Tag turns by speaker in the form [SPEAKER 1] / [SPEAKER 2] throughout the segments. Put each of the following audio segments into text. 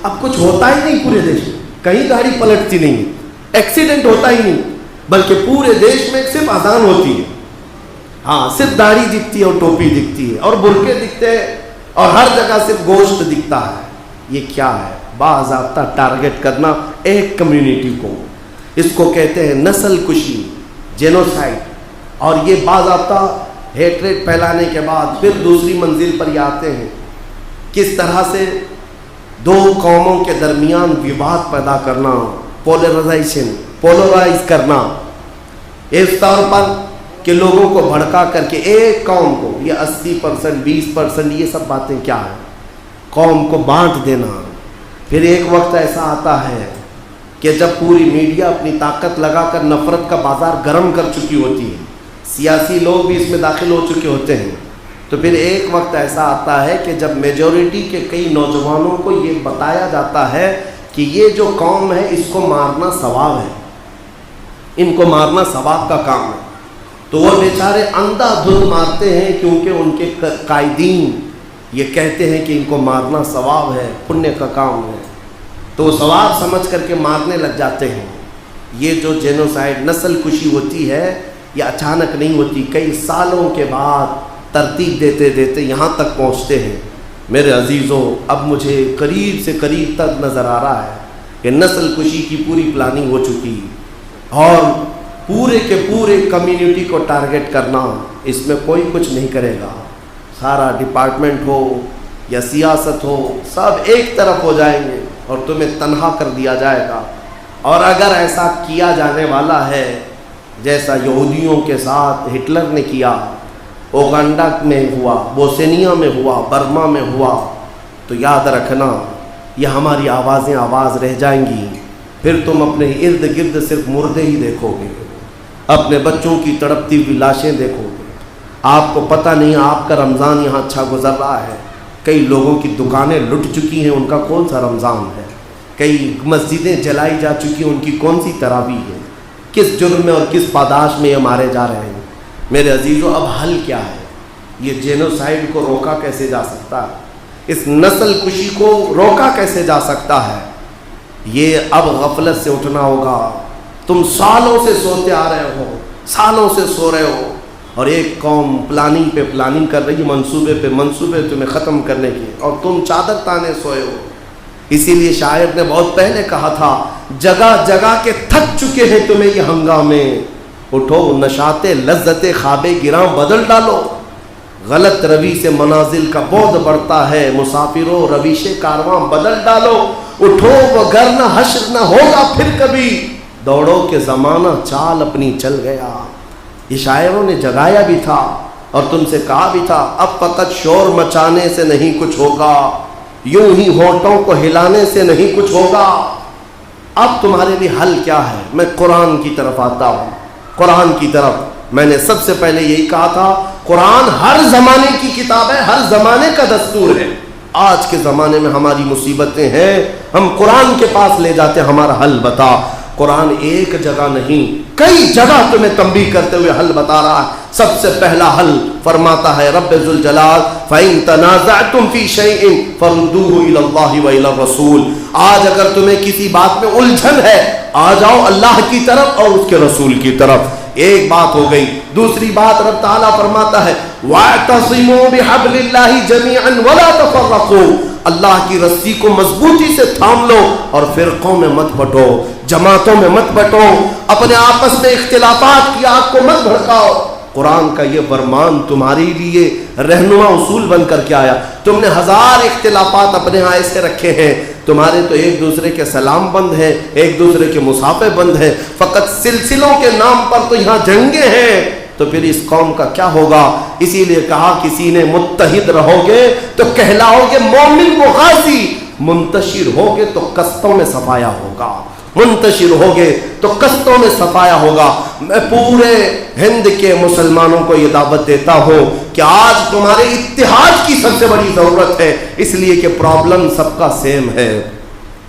[SPEAKER 1] اب کچھ ہوتا ہی نہیں پورے دیش میں, کہیں گاڑی پلٹتی نہیں, ایکسیڈنٹ ہوتا ہی نہیں, بلکہ پورے دیش میں صرف اذان ہوتی ہے. ہاں, صرف داڑھی دکھتی ہے اور ٹوپی دکھتی ہے اور برقعے دکھتے ہیں اور ہر جگہ صرف گوشت دکھتا ہے. یہ کیا ہے؟ باضابطہ ٹارگٹ کرنا ایک کمیونٹی کو, اس کو کہتے ہیں نسل کشی, جینوسائڈ. اور یہ باضابطہ ہیٹریٹ پھیلانے کے بعد پھر دوسری منزل پر یہ آتے ہیں, کس طرح سے دو قوموں کے درمیان وواد پیدا کرنا, پولرائز کرنا, اس طور پر کہ لوگوں کو بھڑکا کر کے ایک قوم کو, یہ 80% 20% یہ سب باتیں کیا ہیں, قوم کو بانٹ دینا. پھر ایک وقت ایسا آتا ہے کہ جب پوری میڈیا اپنی طاقت لگا کر نفرت کا بازار گرم کر چکی ہوتی ہے, سیاسی لوگ بھی اس میں داخل ہو چکے ہوتے ہیں, تو پھر ایک وقت ایسا آتا ہے کہ جب میجورٹی کے کئی نوجوانوں کو یہ بتایا جاتا ہے کہ یہ جو قوم ہے اس کو مارنا ثواب ہے, ان کو مارنا ثواب کا کام ہے, تو وہ بیچارے اندھا دھند مارتے ہیں کیونکہ ان کے قائدین یہ کہتے ہیں کہ ان کو مارنا ثواب ہے, پنیہ کا کام ہے, تو وہ ثواب سمجھ کر کے مارنے لگ جاتے ہیں. یہ جو جینوسائڈ نسل کشی ہوتی ہے یہ اچانک نہیں ہوتی, کئی سالوں کے بعد ترتیب دیتے دیتے یہاں تک پہنچتے ہیں. میرے عزیزوں, اب مجھے قریب سے قریب تک نظر آ رہا ہے کہ نسل کشی کی پوری پلاننگ ہو چکی اور پورے کے پورے کمیونٹی کو ٹارگٹ کرنا, اس میں کوئی کچھ نہیں کرے گا. سارا ڈپارٹمنٹ ہو یا سیاست ہو سب ایک طرف ہو جائیں گے اور تمہیں تنہا کر دیا جائے گا. اور اگر ایسا کیا جانے والا ہے جیسا یہودیوں کے ساتھ ہٹلر نے کیا, اوگانڈا میں ہوا, بوسنیا میں ہوا, برما میں ہوا, تو یاد رکھنا یہ ہماری آوازیں آواز رہ جائیں گی. پھر تم اپنے ارد گرد صرف مردے ہی دیکھو گے, اپنے بچوں کی تڑپتی ہوئی لاشیں دیکھو گے. آپ کو پتہ نہیں آپ کا رمضان یہاں اچھا گزر رہا ہے, کئی لوگوں کی دکانیں لٹ چکی ہیں, ان کا کون سا رمضان ہے, کئی مسجدیں جلائی جا چکی ہیں, ان کی کون سی تراویح ہے, کس جرم میں اور کس پاداش میں یہ مارے جا رہے ہیں. میرے عزیزوں, اب حل کیا ہے؟ یہ جینوسائیڈ کو روکا کیسے جا سکتا ہے, اس نسل کشی کو روکا کیسے جا سکتا ہے؟ یہ اب غفلت سے اٹھنا ہوگا. تم سالوں سے سوتے آ رہے ہو, سالوں سے سو رہے ہو, اور ایک قوم پلاننگ پہ پلاننگ کر رہی ہے, منصوبے پہ منصوبے تمہیں ختم کرنے کے, اور تم چادر تانے سوئے ہو. اسی لیے شاعر نے بہت پہلے کہا تھا, جگہ جگہ کے تھک چکے ہیں تمہیں یہ ہنگامے, اٹھو نشاط لذت خواب گراں بدل ڈالو. غلط روی سے منازل کا بعد بڑھتا ہے, مسافروں رویش کارواں بدل ڈالو. اٹھو وگرنہ حشر نہ ہوگا پھر کبھی, دوڑو کہ زمانہ چال اپنی چل گیا. یہ شاعروں نے جگایا بھی تھا اور تم سے کہا بھی تھا, اب فقط شور مچانے سے نہیں کچھ ہوگا, یوں ہی ہونٹوں کو ہلانے سے نہیں کچھ ہوگا. اب تمہارے لیے حل کیا ہے؟ میں قرآن کی طرف آتا ہوں. قرآن کی طرف میں نے سب سے پہلے یہی کہا تھا, قرآن ہر زمانے کی کتاب ہے, ہر زمانے کا دستور ہے. آج کے زمانے میں ہماری مصیبتیں ہیں, ہم قرآن کے پاس لے جاتے, ہمارا حل بتا. قرآن ایک جگہ نہیں, کئی جگہ تمہیں تنبیہ کرتے ہوئے حل بتا رہا ہے. سب سے پہلا حل فرماتا ہے رب ذوالجلال, فَإِن تَنَازَعْتُمْ فِي شَيْءٍ فَرُدُّوهُ إِلَى اللَّهِ وَإِلَى الرَّسُولِ. آج اگر تمہیں کسی بات میں الجھن ہے, آ جاؤ اللہ کی طرف اور اس کے رسول کی طرف. ایک بات ہو گئی. دوسری بات رب تعالیٰ فرماتا ہے وَاعْتَصِمُوا بِحَبْلِ اللَّهِ جَمِيعًا وَلَا تَفَرَّقُوا. اللہ کی رسی کو مضبوطی سے تھام لو اور فرقوں میں مت بٹو, جماعتوں میں مت بٹو, اپنے آپس میں اختلافات کی آگ کو مت بھڑکاؤ. قرآن کا یہ فرمان تمہارے لیے رہنما اصول بن کر کے آیا. تم نے 1000 اختلافات اپنے ہاں ایسے رکھے ہیں, تمہارے تو ایک دوسرے کے سلام بند ہیں, ایک دوسرے کے مصافحے بند ہیں, فقط سلسلوں کے نام پر تو یہاں جنگیں ہیں. تو پھر اس قوم کا کیا ہوگا؟ اسی لیے کہا کسی نے متحد رہو گے تو کہلاؤ گے مومن و غازی, منتشر ہوگے تو قصتوں میں صفایا ہوگا, منتشر ہوگے تو قصتوں میں صفایا ہوگا. میں پورے ہند کے مسلمانوں کو یہ دعوت دیتا ہوں کہ آج تمہارے اتحاد کی سب سے بڑی ضرورت ہے, اس لیے کہ پرابلم سب کا سیم ہے.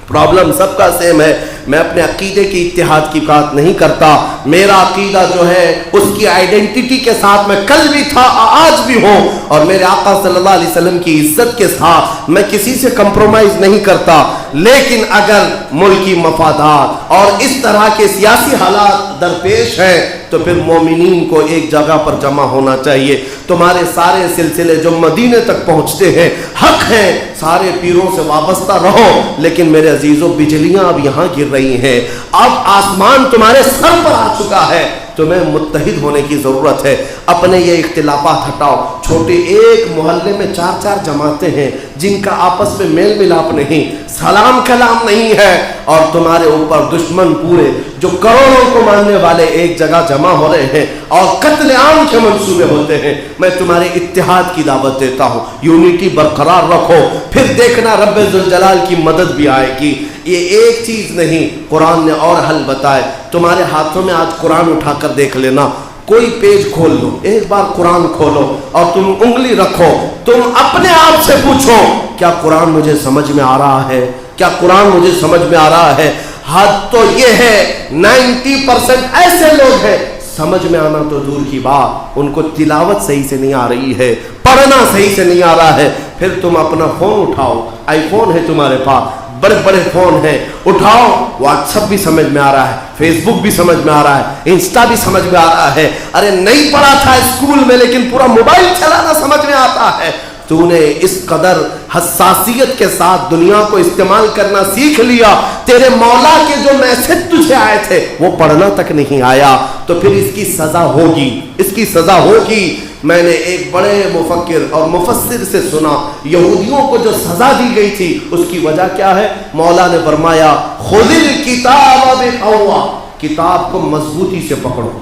[SPEAKER 1] प्रॉब्लम सबका सेम है। मैं अपने अकीदे की इत्तिहाद की बात नहीं करता। मेरा अकीदा जो है उसकी आइडेंटिटी के साथ मैं कल भी था, आज भी हूँ, और मेरे आका सल्लल्लाहु अलैहि वसल्लम की इज्जत के साथ मैं किसी से कंप्रोमाइज नहीं करता। लेकिन अगर मुल्की मफादात और इस तरह के सियासी हालात दरपेश हैं तो फिर मोमिनीन को एक जगह पर जमा होना चाहिए। तुम्हारे सारे सिलसिले जो मदीने तक पहुँचते हैं हक हैं, सारे पीरों से वाबस्ता रहो, लेकिन मेरे अजीजों बिजलियां अब यहाँ गिर रही हैं, अब आसमान तुम्हारे सर पर आ चुका है, तुम्हें मुत्तहिद होने की ज़रूरत है। अपने ये इख्तिलाफात हटाओ। छोटे एक मोहल्ले में 4-4 जमातें हैं जिनका आपस में मेल मिलाप नहीं, सलाम कलाम नहीं है, और तुम्हारे ऊपर दुश्मन पूरे जो करोड़ों को मानने वाले एक जगह जमा हो रहे हैं और कत्ले आम के मंसूबे होते हैं। मैं तुम्हारे इत्तिहाद की दावत देता हूँ, यूनिटी बरकरार रखो, फिर देखना रब्बे जुल जलाल की मदद भी आएगी। ये एक चीज़ नहीं, कुरान ने और हल बताए। तुम्हारे हाथों में आज कुरान उठाकर देख लेना, कोई पेज खोल लो, एक बार कुरान खोलो और तुम उंगली रखो, तुम अपने आप से पूछो क्या कुरान मुझे समझ में आ रहा है, क्या कुरान मुझे समझ में आ रहा है। हद तो ये है 90% ऐसे लोग हैं, समझ में आना तो दूर की बात, उनको तिलावत सही से नहीं आ रही है, पढ़ना सही से नहीं आ रहा है। फिर तुम अपना फोन उठाओ, आईफोन है तुम्हारे पास, बड़े बड़े फोन हैं, उठाओ, व्हाट्सएप भी समझ में आ रहा है, फेसबुक भी समझ में आ रहा है, इंस्टा भी समझ में आ रहा है। अरे नहीं पढ़ा था स्कूल में लेकिन पूरा मोबाइल चलाना समझ में आता है। तूने इस कदर हसासियत के साथ दुनिया को इस्तेमाल करना सीख लिया, तेरे मौला के जो मैसेज तुझे आए थे वो पढ़ना तक नहीं आया, तो फिर इसकी सजा होगी, इसकी सजा होगी। मैंने एक बड़े मुफक्किर और मुफस्सिर से सुना, यहूदियों को जो सजा दी गई थी उसकी वजह क्या है। मौला ने फरमाया खुदिल किताब बिक़ुव्वा, किताब को मजबूती से पकड़ो,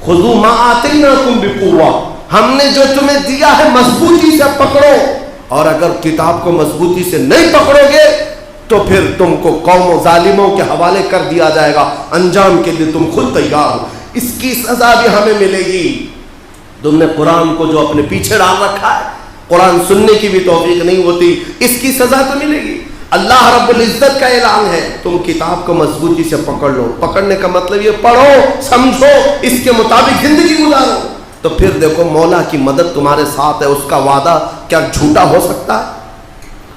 [SPEAKER 1] खुदू मा आतैनाकुम बिक़ुव्वा, हमने जो तुम्हें दिया है मजबूती से पकड़ो, और अगर किताब को मजबूती से नहीं पकड़ोगे तो फिर तुमको कौम जालिमों के हवाले कर दिया जाएगा, अंजाम के लिए तुम खुद तैयार हो, इसकी सजा भी हमें मिलेगी। तुमने कुरान को जो अपने पीछे डाल रखा है, कुरान सुनने की भी तौफीक नहीं होती, इसकी सजा तो मिलेगी। अल्लाह रब्बुल इज्जत का ऐलान है, तुम किताब को मजबूती से पकड़ लो। पकड़ने का मतलब ये पढ़ो, समझो, इसके मुताबिक जिंदगी गुजारो, तो फिर देखो मौला की मदद तुम्हारे साथ है। उसका वादा क्या झूठा हो सकता है?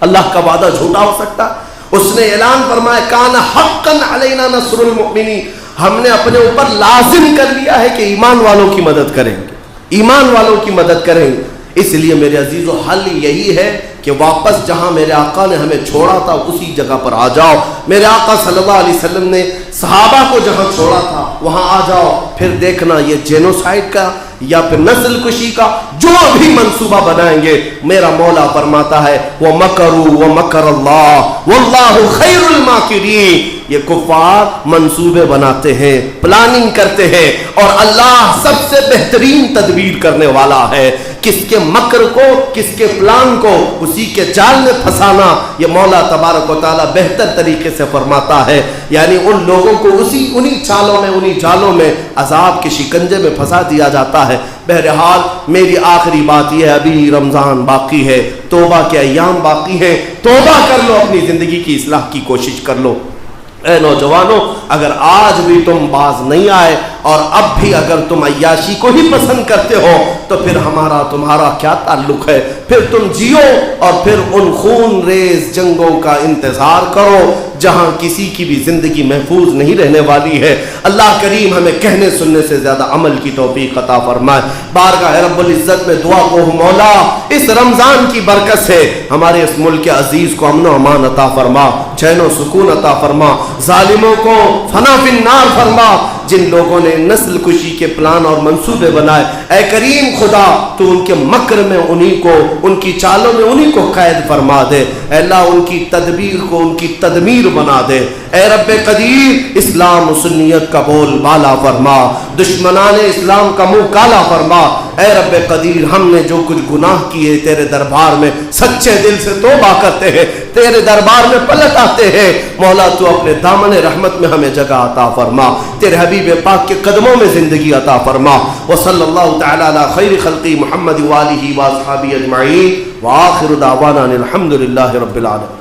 [SPEAKER 1] अल्लाह का वादा झूठा हो सकता है? उसने ऐलान फरमाया काना हक्कन अलैना नस्रुल मुमिनीन, हमने अपने ऊपर लाजिम कर लिया है कि ईमान वालों की मदद करेंगे, ईमान वालों की मदद करेंगे। इसलिए मेरे अजीजों हल यही है कि वापस जहां मेरे आका ने हमें छोड़ा था उसी जगह पर आ जाओ। मेरे आका सल्लल्लाहु अलैहि वसल्लम ने सहाबा को जहां छोड़ा था वहां आ जाओ। फिर देखना ये जेनोसाइड का या फिर नस्ल कुशी का जो भी मंसूबा बनाएंगे, मेरा मौला फरमाता है वो मकरू व मकर अल्लाह वल्लाहु खैरुल माकिरीन। ये कुफार मंसूबे बनाते हैं, प्लानिंग करते हैं, और अल्लाह सबसे बेहतरीन तदबीर करने वाला है। किसके मकर को, किसके प्लान को, उसी के जाल में फंसाना ये मौला तबारक व तआला बेहतर तरीके से फरमाता है। यानी उन लोगों को उन्हीं चालों में, उन्हीं जालों में अजाब के शिकंजे में फंसा दिया जाता है। बहरहाल मेरी आखिरी बात यह है, अभी रमज़ान बाकी है, तौबा के अय्याम बाकी हैं, तौबा कर लो, अपनी ज़िंदगी की इस्लाह की कोशिश कर लो। ए नौजवानों, अगर आज भी तुम बाज नहीं आए और अब भी अगर तुम अय्याशी को ही पसंद करते हो तो फिर हमारा तुम्हारा क्या ताल्लुक है। फिर तुम जियो और फिर उन खून रेज जंगों का इंतजार करो जहां किसी की भी जिंदगी महफूज नहीं रहने वाली है। अल्लाह करीम हमें कहने सुनने से ज्यादा अमल की तौफीक अता फरमाए। बारगाह रब्बुल इज्जत में दुआ को मौला इस रमजान की बरकत से हमारे इस मुल्क के अजीज को अमन अमान अता फरमा, चैन व सुकून अता फरमा, जालिमों को फना फिन नार फरमा। जिन लोगों ने नस्ल कुशी के प्लान और मंसूबे बनाए, ऐ करीम खुदा तू उनके मकर में उन्हीं को, उनकी चालों में उन्हीं को कैद फरमा दे। अल्लाह उनकी तदबीर को उनकी तदमीर बना दे। ऐ रब्बे कदीर इस्लाम सुन्नियत का बोल बाला फरमा, दुश्मनाने इस्लाम का मुंह काला फरमा। ऐ रब्बे कदीर हमने जो कुछ गुनाह किए तेरे दरबार में सच्चे दिल से तौबा करते हैं, तेरे दरबार में पलट आते हैं। मौला तू अपने दामन रहमत में हमें जगह अता फरमा, तेरे हबीब पाक के कदमों में जिंदगी अता फरमा। व सल्लल्लाहु तआला अला खैर खल्क़ी मुहम्मद व आलिहि व अस्हाबिहि अजमईन व आखिर दावाना अनिल हम्दुलिल्लाहि रब्बिल आलमीन।